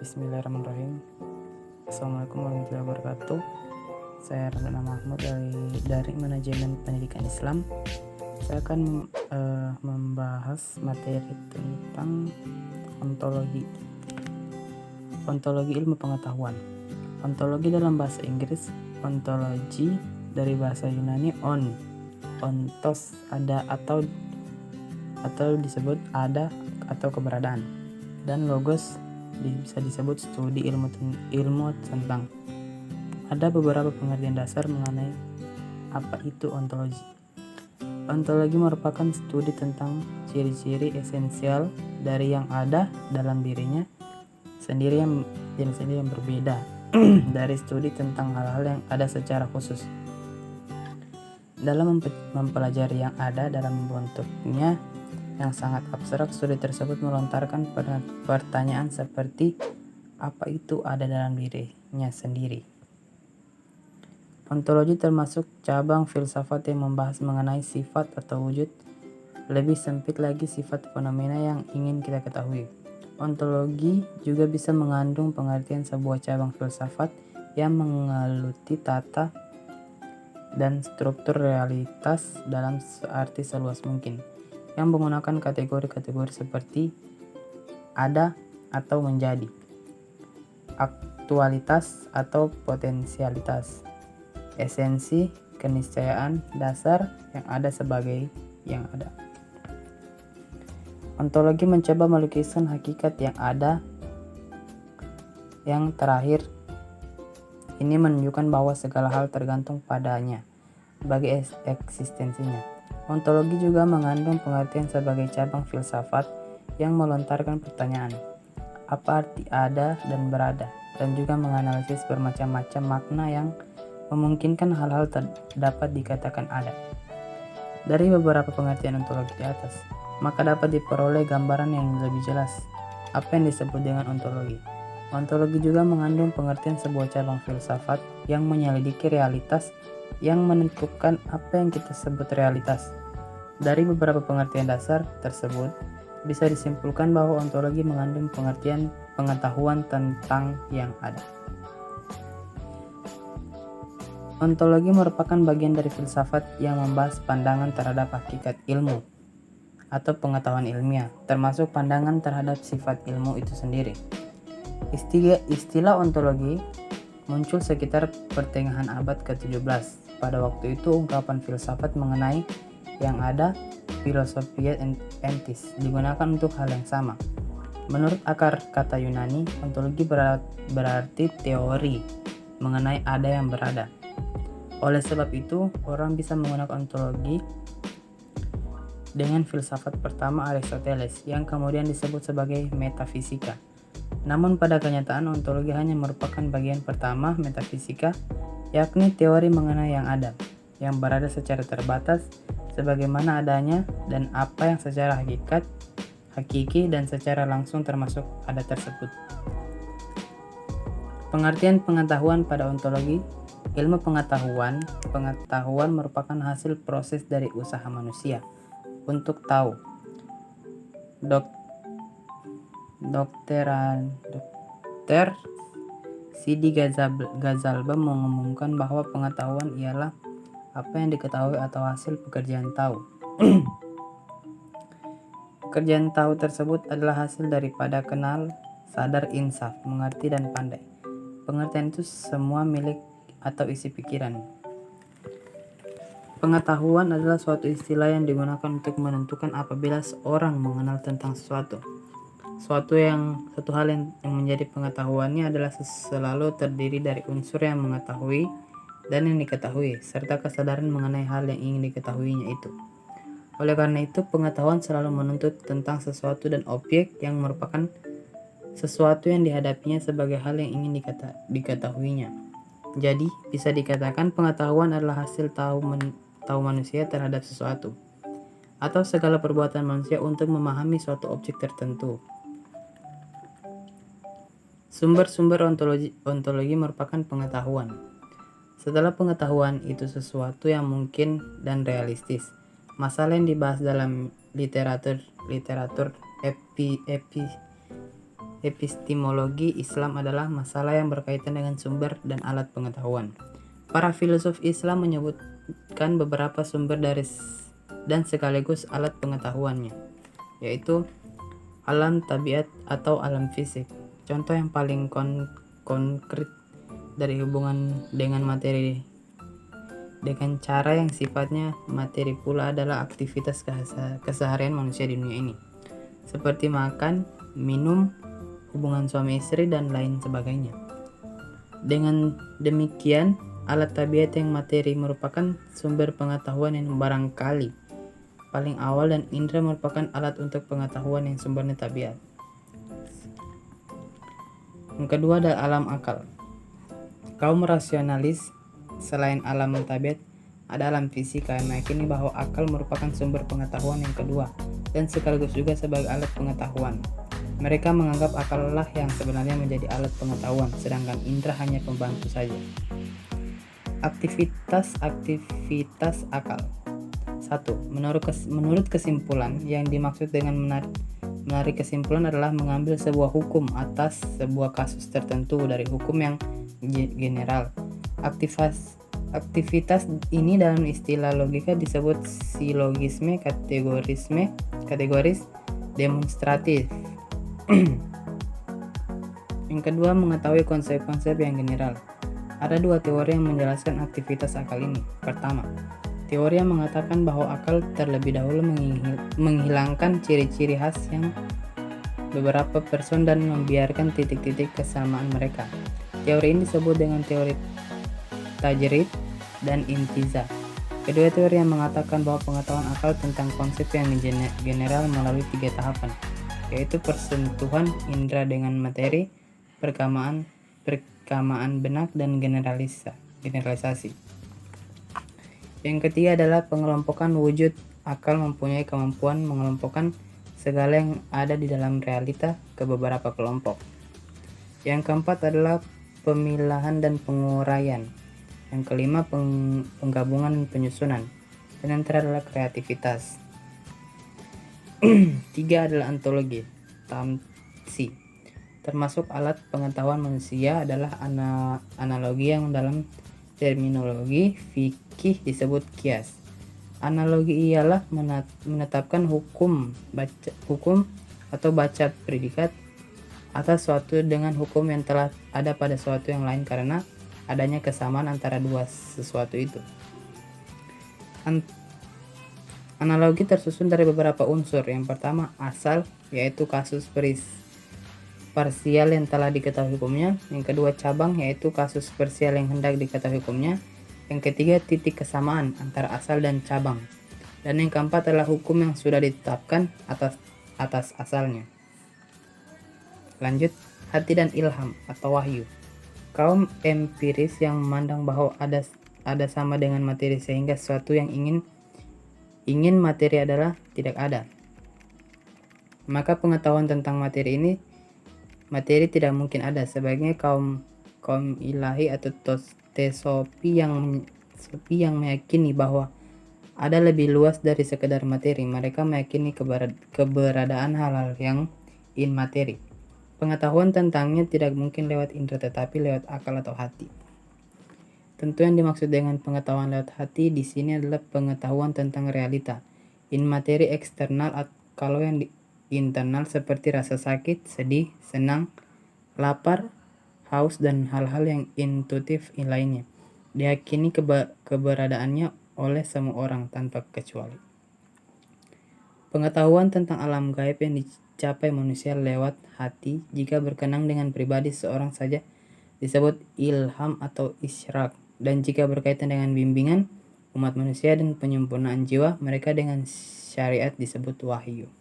Bismillahirrahmanirrahim. Assalamualaikum warahmatullahi wabarakatuh. Saya Radana Mahmud dari Manajemen Pendidikan Islam. Saya akan membahas materi tentang ontologi. Ontologi ilmu pengetahuan. Ontologi dalam bahasa Inggris, ontologi dari bahasa Yunani ontos, ada atau disebut ada atau keberadaan, dan logos bisa disebut studi ilmu tentang. Ada beberapa pengertian dasar mengenai apa itu ontologi. Ontologi merupakan studi tentang ciri-ciri esensial dari yang ada dalam dirinya sendiri yang berbeda dari studi tentang hal-hal yang ada secara khusus. Dalam mempelajari yang ada dalam bentuknya yang sangat abstrak, studi tersebut melontarkan pertanyaan seperti apa itu ada dalam dirinya sendiri. Ontologi termasuk cabang filsafat yang membahas mengenai sifat atau wujud, lebih sempit lagi sifat fenomena yang ingin kita ketahui. Ontologi juga bisa mengandung pengertian sebuah cabang filsafat yang menggeluti tata dan struktur realitas dalam arti seluas mungkin, yang menggunakan kategori-kategori seperti ada atau menjadi, aktualitas atau potensialitas, esensi, keniscayaan, dasar, yang ada sebagai yang ada. Ontologi mencoba melukiskan hakikat yang ada. Yang terakhir, ini menunjukkan bahwa segala hal tergantung padanya bagi eksistensinya. Ontologi juga mengandung pengertian sebagai cabang filsafat yang melontarkan pertanyaan, apa arti ada dan berada, dan juga menganalisis bermacam-macam makna yang memungkinkan hal-hal dapat dikatakan ada. Dari beberapa pengertian ontologi di atas, maka dapat diperoleh gambaran yang lebih jelas apa yang disebut dengan ontologi. Ontologi juga mengandung pengertian sebuah cabang filsafat yang menyelidiki realitas, yang menentukan apa yang kita sebut realitas. Dari beberapa pengertian dasar tersebut, bisa disimpulkan bahwa ontologi mengandung pengertian pengetahuan tentang yang ada. Ontologi merupakan bagian dari filsafat yang membahas pandangan terhadap hakikat ilmu atau pengetahuan ilmiah, termasuk pandangan terhadap sifat ilmu itu sendiri. Istilah ontologi muncul sekitar pertengahan abad ke-17. Pada waktu itu, ungkapan filsafat mengenai yang ada, filosofia entis, digunakan untuk hal yang sama. Menurut akar kata Yunani, ontologi berarti teori mengenai ada yang berada. Oleh sebab itu, orang bisa menggunakan ontologi dengan filsafat pertama Aristoteles, yang kemudian disebut sebagai metafisika. Namun pada kenyataan, ontologi hanya merupakan bagian pertama metafisika, yakni teori mengenai yang ada, yang berada secara terbatas, sebagaimana adanya, dan apa yang secara hakiki dan secara langsung termasuk ada tersebut. Pengertian pengetahuan pada ontologi. Ilmu pengetahuan merupakan hasil proses dari usaha manusia untuk tahu. Dr. Sidi Ghazalba mengumumkan bahwa pengetahuan ialah apa yang diketahui atau hasil pekerjaan tahu. Pekerjaan tahu tersebut adalah hasil daripada kenal, sadar, insaf, mengerti, dan pandai. Pengertian itu semua milik atau isi pikiran. Pengetahuan adalah suatu istilah yang digunakan untuk menentukan apabila seorang mengenal tentang sesuatu. Suatu hal yang menjadi pengetahuannya adalah selalu terdiri dari unsur yang mengetahui dan yang diketahui, serta kesadaran mengenai hal yang ingin diketahuinya itu. Oleh karena itu, pengetahuan selalu menuntut tentang sesuatu dan objek yang merupakan sesuatu yang dihadapinya sebagai hal yang ingin diketahuinya. Jadi, bisa dikatakan pengetahuan adalah hasil tahu manusia terhadap sesuatu, atau segala perbuatan manusia untuk memahami suatu objek tertentu. Sumber-sumber ontologi merupakan pengetahuan. Setelah pengetahuan itu sesuatu yang mungkin dan realistis, masalah yang dibahas dalam literatur epistemologi Islam adalah masalah yang berkaitan dengan sumber dan alat pengetahuan. Para filsuf Islam menyebutkan beberapa sumber dan sekaligus alat pengetahuannya, yaitu alam tabiat atau alam fisik. Contoh yang paling konkret dari hubungan dengan materi dengan cara yang sifatnya materi pula adalah aktivitas keseharian manusia di dunia ini, seperti makan, minum, hubungan suami istri, dan lain sebagainya. Dengan demikian, alat tabiat yang materi merupakan sumber pengetahuan yang barangkali paling awal, dan indera merupakan alat untuk pengetahuan yang sumbernya tabiat. Yang kedua adalah alam akal. Kaum rasionalis selain alam tabiat ada alam fisika yang meyakini bahwa akal merupakan sumber pengetahuan yang kedua dan sekaligus juga sebagai alat pengetahuan. Mereka menganggap akal lah yang sebenarnya menjadi alat pengetahuan, sedangkan indera hanya pembantu saja. Aktivitas akal. 1. Menurut kesimpulan, yang dimaksud dengan menarik kesimpulan adalah mengambil sebuah hukum atas sebuah kasus tertentu dari hukum yang general. Aktivitas ini dalam istilah logika disebut silogisme, kategoris, demonstratif. Yang kedua, mengetahui konsep-konsep yang general. Ada dua teori yang menjelaskan aktivitas akal ini. Pertama, teori yang mengatakan bahwa akal terlebih dahulu menghilangkan ciri-ciri khas yang beberapa person dan membiarkan titik-titik kesamaan mereka. Teori ini disebut dengan teori tajrid dan intizah. Kedua teori yang mengatakan bahwa pengetahuan akal tentang konsep yang general melalui 3 tahapan, yaitu persentuhan indera dengan materi, perkamaan benak, dan generalisasi. Yang ketiga adalah pengelompokan wujud. Akal mempunyai kemampuan mengelompokkan segala yang ada di dalam realita ke beberapa kelompok. Yang keempat adalah pemilahan dan penguraian. Yang kelima, penggabungan dan penyusunan. Dan yang terakhir adalah kreativitas. 3 adalah ontologi, tamsi. Termasuk alat pengetahuan manusia adalah analogi yang dalam terminologi fikih disebut qiyas. Analogi ialah menetapkan hukum atau baca predikat atas suatu dengan hukum yang telah ada pada suatu yang lain karena adanya kesamaan antara dua sesuatu itu. Analogi tersusun dari beberapa unsur. Yang pertama, asal, yaitu kasus parsial yang telah diketahui hukumnya. Yang kedua, cabang, yaitu kasus parsial yang hendak diketahui hukumnya. Yang ketiga, titik kesamaan antara asal dan cabang. Dan yang keempat adalah hukum yang sudah ditetapkan atas asalnya. Lanjut, hati dan ilham atau wahyu. Kaum empiris yang memandang bahwa ada sama dengan materi sehingga sesuatu yang ingin materi adalah tidak ada. Maka pengetahuan tentang materi tidak mungkin ada. Sebaliknya kaum ilahi atau tesofi yang meyakini bahwa ada lebih luas dari sekedar materi. Mereka meyakini keberadaan hal-hal yang materi. Pengetahuan tentangnya tidak mungkin lewat indera tetapi lewat akal atau hati. Tentu yang dimaksud dengan pengetahuan lewat hati di sini adalah pengetahuan tentang realita, materi eksternal. Kalau yang internal seperti rasa sakit, sedih, senang, lapar, haus, dan hal-hal yang intuitif lainnya diyakini keberadaannya oleh semua orang tanpa kecuali. Pengetahuan tentang alam gaib yang dicapai manusia lewat hati jika berkenang dengan pribadi seorang saja disebut ilham atau isyraq, dan jika berkaitan dengan bimbingan umat manusia dan penyempurnaan jiwa mereka dengan syariat disebut wahyu.